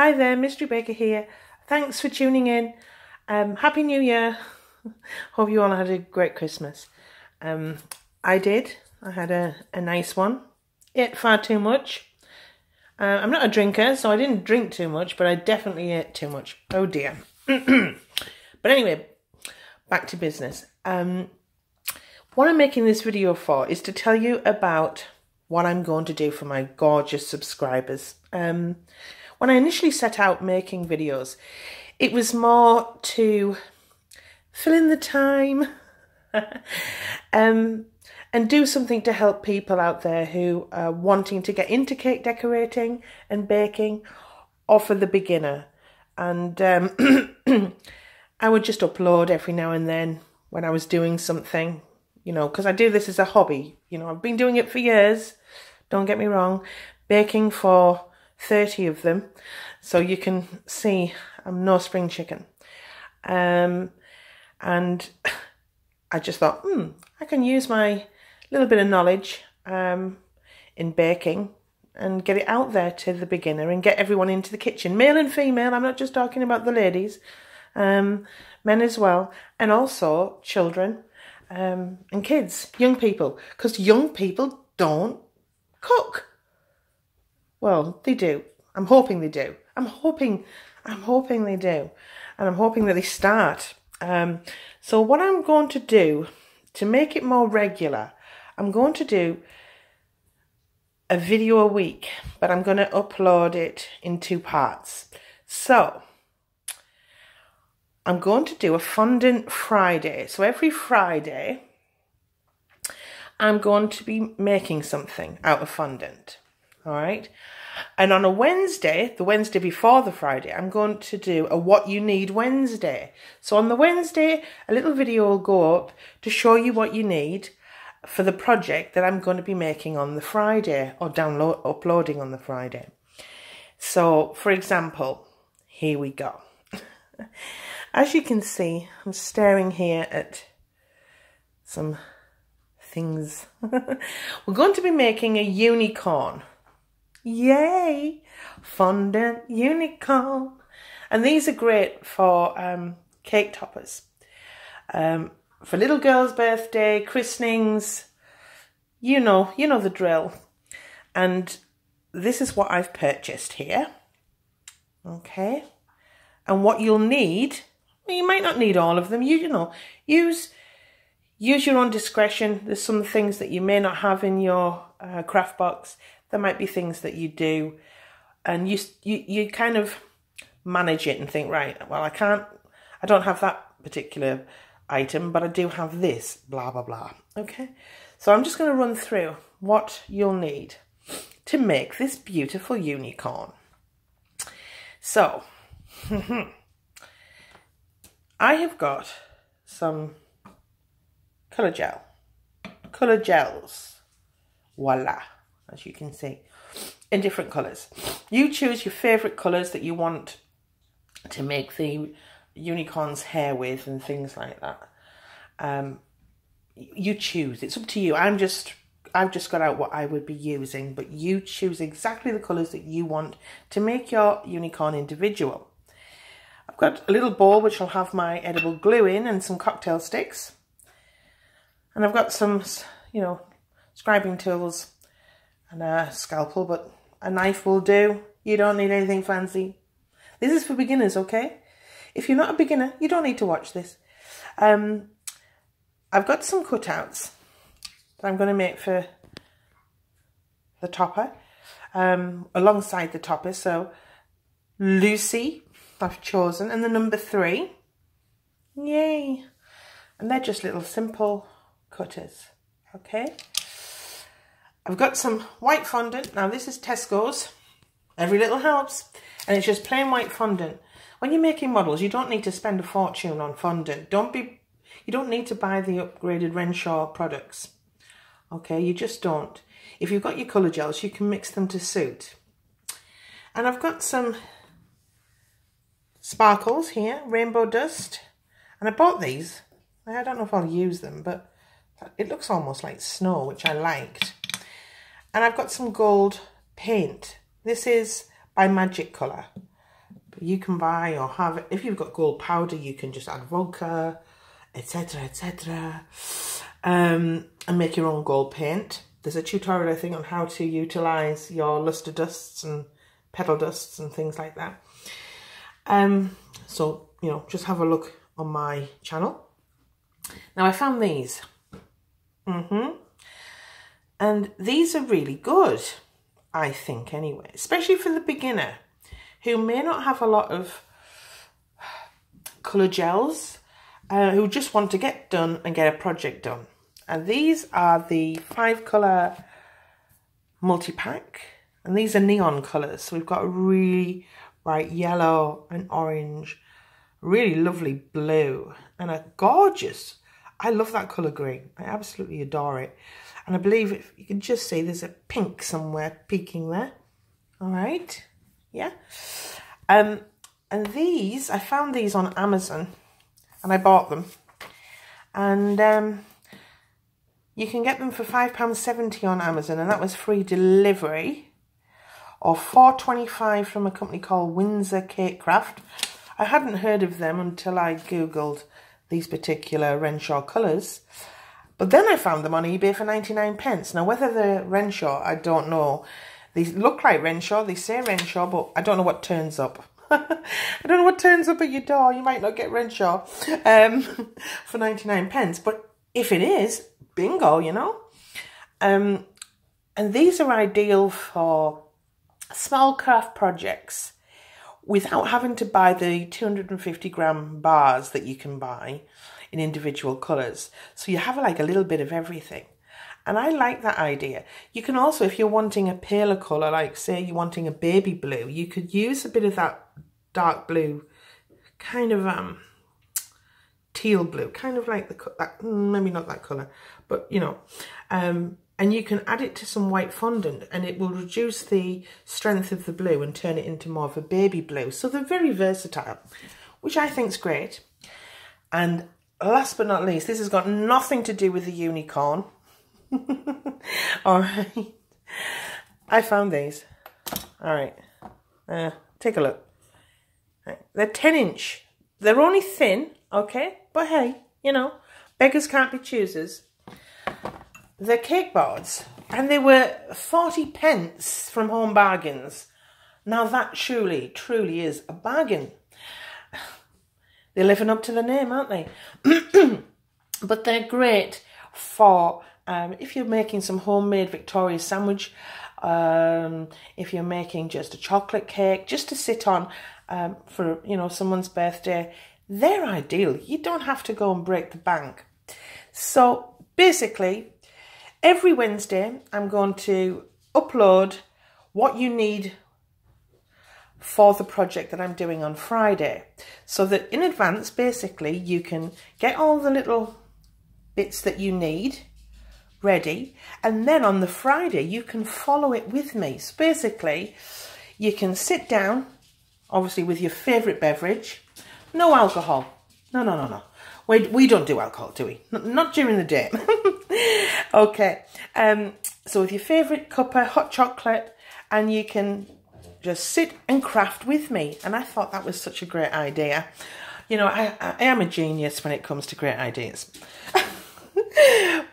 Hi there, Mystery Baker here. Thanks for tuning in. Happy New Year. Hope you all had a great Christmas. I did. I had a nice one. Ate far too much. I'm not a drinker, so I didn't drink too much, but I definitely ate too much. Oh dear. But anyway, back to business. What I'm making this video for is to tell you about what I'm going to do for my gorgeous subscribers. When I initially set out making videos, it was more to fill in the time and do something to help people out there who are wanting to get into cake decorating and baking, or for the beginner. And I would just upload every now and then when I was doing something, you know, because I do this as a hobby. You know, I've been doing it for years, don't get me wrong, baking for 30 of them, so you can see I'm no spring chicken. And I just thought, I can use my little bit of knowledge in baking and get it out there to the beginner and get everyone into the kitchen, male and female. I'm not just talking about the ladies, men as well, and also children and kids, young people, because young people don't cook. Well, they do. I'm hoping they do. I'm hoping they do. And I'm hoping that they start. So what I'm going to do to make it more regular, I'm going to do a video a week, but I'm going to upload it in 2 parts. So I'm going to do a Fondant Friday. So every Friday, I'm going to be making something out of fondant. All right. And on a Wednesday, the Wednesday before the Friday, I'm going to do a What You Need Wednesday. So on the Wednesday, a little video will go up to show you what you need for the project that I'm going to be making on the Friday, or uploading on the Friday. So, for example, here we go. As you can see, I'm staring here at some things. We're going to be making a unicorn. Yay! Fondant unicorn. And these are great for cake toppers. For little girls' birthday, christenings, you know the drill. And this is what I've purchased here. Okay. And what you'll need, well, you might not need all of them. You know, use your own discretion. There's some things that you may not have in your craft box. There might be things that you do, and you kind of manage it and think, right, well, I don't have that particular item, but I do have this, blah, blah, blah. Okay, so I'm just going to run through what you'll need to make this beautiful unicorn. So, I have got some colour gels, voila, as you can see, in different colours. You choose your favourite colours that you want to make the unicorn's hair with and things like that. You choose, it's up to you. I've just got out what I would be using, but you choose exactly the colours that you want to make your unicorn individual. I've got a little bowl which will have my edible glue in and some cocktail sticks. And I've got some, you know, scribing tools and a scalpel, but a knife will do. You don't need anything fancy. This is for beginners, okay? If you're not a beginner, you don't need to watch this. I've got some cutouts that I'm going to make for the topper, alongside the topper. So Lucy, I've chosen, and the number 3. Yay! And they're just little simple cutters, okay? I've got some white fondant. Now this is Tesco's. Every little helps. And it's just plain white fondant. When you're making models, you don't need to spend a fortune on fondant. You don't need to buy the upgraded Renshaw products. Okay, you just don't. If you've got your colour gels, you can mix them to suit. And I've got some sparkles here, rainbow dust. And I bought these. I don't know if I'll use them, but it looks almost like snow, which I liked. And I've got some gold paint. This is by Magic Colour. you can buy or have. If you've got gold powder, you can just add vodka, etc, etc, and make your own gold paint. There's a tutorial, I think, on how to utilise your luster dusts and petal dusts and things like that. So, you know, just have a look on my channel. Now, I found these. And these are really good, I think, anyway. Especially for the beginner who may not have a lot of colour gels, who just want to get done and get a project done. And these are the 5 colour multi-pack. And these are neon colours. So we've got a really bright yellow and orange, really lovely blue, and a gorgeous, I love that colour green. I absolutely adore it. And I believe if you can just see there's a pink somewhere peeking there. All right. Yeah. And these, I found these on Amazon and I bought them. And you can get them for £5.70 on Amazon, and that was free delivery, or £4.25 from a company called Windsor Cake Craft. I hadn't heard of them until I Googled these particular Renshaw colours. But then I found them on eBay for 99p. Now, whether they're Renshaw, I don't know. These look like Renshaw, they say Renshaw, but I don't know what turns up. I don't know what turns up at your door. You might not get Renshaw for 99p. But if it is, bingo, you know. And these are ideal for small craft projects without having to buy the 250g bars that you can buy in individual colours. So you have like a little bit of everything. And I like that idea. You can also, if you're wanting a paler colour, like say you're wanting a baby blue, you could use a bit of that dark blue, kind of teal blue, kind of like that, maybe not that colour, but you know, and you can add it to some white fondant and it will reduce the strength of the blue and turn it into more of a baby blue. So they're very versatile, which I think is great. And last but not least, this has got nothing to do with the unicorn. All right. I found these. All right. Take a look. They're 10-inch. They're only thin, okay? But hey, you know, beggars can't be choosers. They're cake boards, and they were 40p from Home Bargains. Now that truly is a bargain. They're living up to the name, aren't they? But they're great for if you're making some homemade Victoria sandwich, if you're making just a chocolate cake, just to sit on for, you know, someone's birthday. They're ideal. You don't have to go and break the bank. So basically, every Wednesday, I'm going to upload what you need for the project that I'm doing on Friday. So that in advance, basically, you can get all the little bits that you need ready. And then on the Friday, you can follow it with me. So basically, you can sit down, obviously with your favourite beverage. No alcohol. No. We don't do alcohol, do we? Not during the day. Okay. So with your favourite cup of hot chocolate, and you can just sit and craft with me. And I thought that was such a great idea. You know, I am a genius when it comes to great ideas.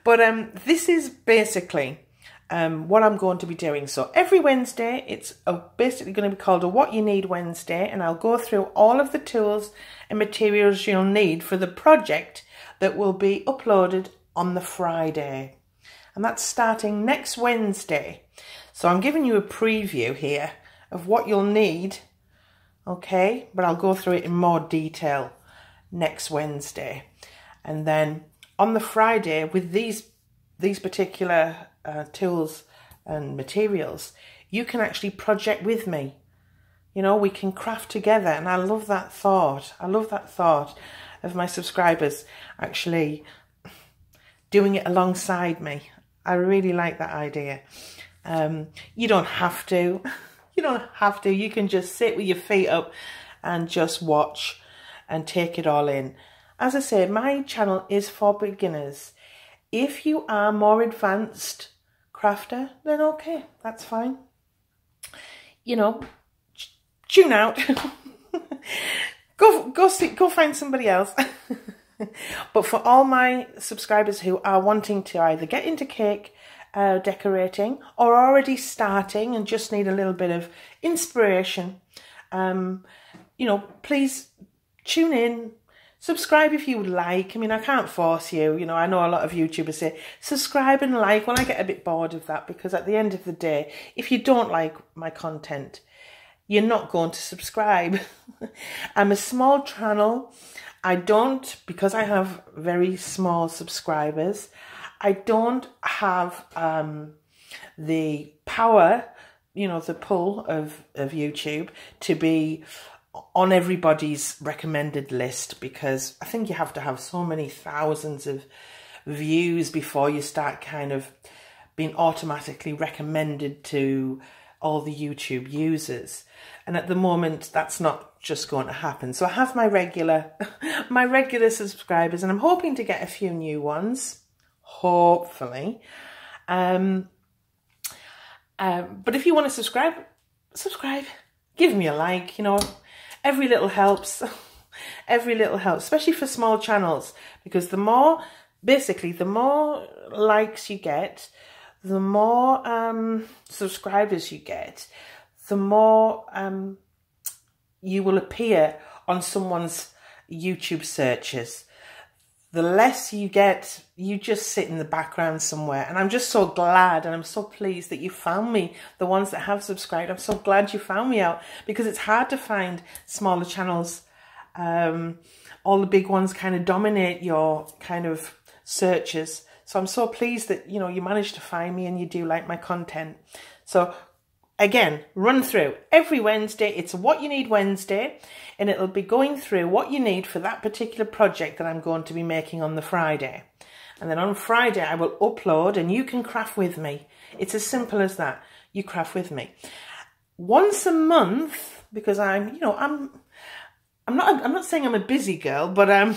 But this is basically what I'm going to be doing. So every Wednesday, it's basically going to be called a What You Need Wednesday, and I'll go through all of the tools and materials you'll need for the project that will be uploaded on the Friday. And that's starting next Wednesday. So I'm giving you a preview here of what you'll need, okay? But I'll go through it in more detail next Wednesday. And then on the Friday, with these particular tools and materials, you can actually project with me. You know, we can craft together, and I love that thought. I love that thought of my subscribers actually doing it alongside me. I really like that idea. You don't have to. You don't have to. You can just sit with your feet up and just watch and take it all in. As I said, my channel is for beginners. If you are more advanced crafter, then okay, that's fine. You know, tune out. Go find somebody else. But for all my subscribers who are wanting to either get into cake decorating or already starting and just need a little bit of inspiration, you know, please tune in. Subscribe if you would like. I mean, I can't force you. You know, I know a lot of YouTubers say, subscribe and like. Well, I get a bit bored of that because at the end of the day, if you don't like my content, you're not going to subscribe. I'm a small channel. Because I have very small subscribers, I don't have the power, you know, the pull of YouTube to be on everybody's recommended list, because I think you have to have so many thousands of views before you start kind of being automatically recommended to all the YouTube users. And at the moment, that's not just going to happen. So I have my regular subscribers, and I'm hoping to get a few new ones, hopefully. But if you want to subscribe, give me a like, you know. Every little helps. Every little helps, especially for small channels, because the more likes you get, the more subscribers you get, the more you will appear on someone's YouTube searches. The less you get, you just sit in the background somewhere. And I'm just so glad, and I'm so pleased that you found me, the ones that have subscribed. I'm so glad you found me out, because it's hard to find smaller channels. All the big ones kind of dominate your kind of searches. So I'm so pleased that, you know, you managed to find me and you do like my content. So again, run through every Wednesday. It's What You Need Wednesday, and it'll be going through what you need for that particular project that I'm going to be making on the Friday. And then on Friday, I will upload, and you can craft with me. It's as simple as that. You craft with me once a month, because I'm not saying I'm a busy girl, but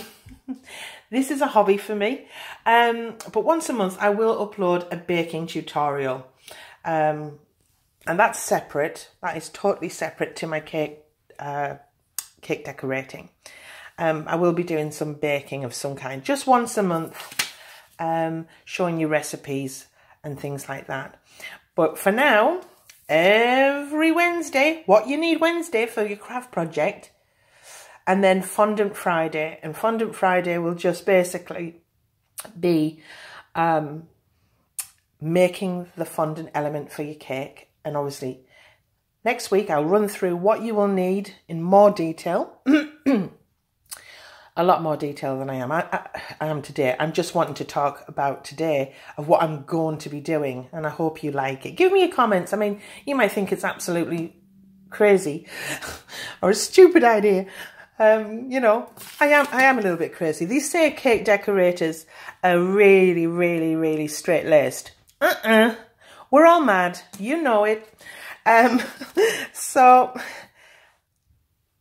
this is a hobby for me. But once a month, I will upload a baking tutorial. And that's separate. That is totally separate to my cake decorating. I will be doing some baking of some kind, just once a month, showing you recipes and things like that. But for now, every Wednesday, What You Need Wednesday for your craft project, and then Fondant Friday. And Fondant Friday will just basically be making the fondant element for your cake. And obviously, next week, I'll run through what you will need in more detail. A lot more detail than I am today. I'm just wanting to talk about today of what I'm going to be doing. And I hope you like it. Give me your comments. I mean, you might think it's absolutely crazy or a stupid idea. You know, I am a little bit crazy. These say cake decorators are really, really, really straight-laced. We're all mad. You know it. So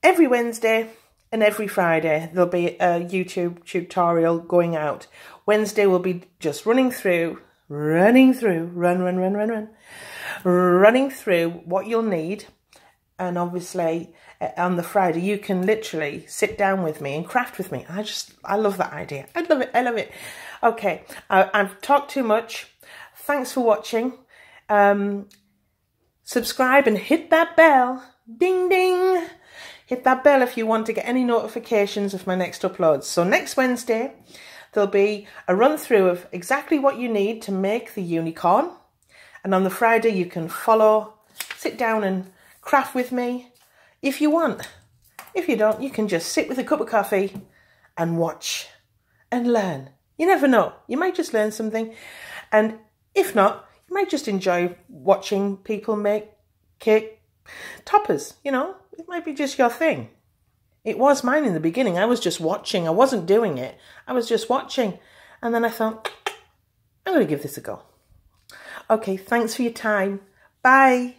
every Wednesday and every Friday, there'll be a YouTube tutorial going out. Wednesday will be just running through what you'll need. And obviously on the Friday, you can literally sit down with me and craft with me. I love that idea. I love it. I love it. Okay, I've talked too much. Thanks for watching. Subscribe and hit that bell. Ding, ding. Hit that bell if you want to get any notifications of my next uploads. So next Wednesday, there'll be a run through of exactly what you need to make the unicorn. And on the Friday, you can sit down and craft with me if you want. If you don't, you can just sit with a cup of coffee and watch and learn. You never know. You might just learn something. And if not, you might just enjoy watching people make cake toppers, you know. It might be just your thing. It was mine in the beginning. I was just watching. I wasn't doing it. I was just watching. And then I thought, I'm going to give this a go. Okay, thanks for your time. Bye.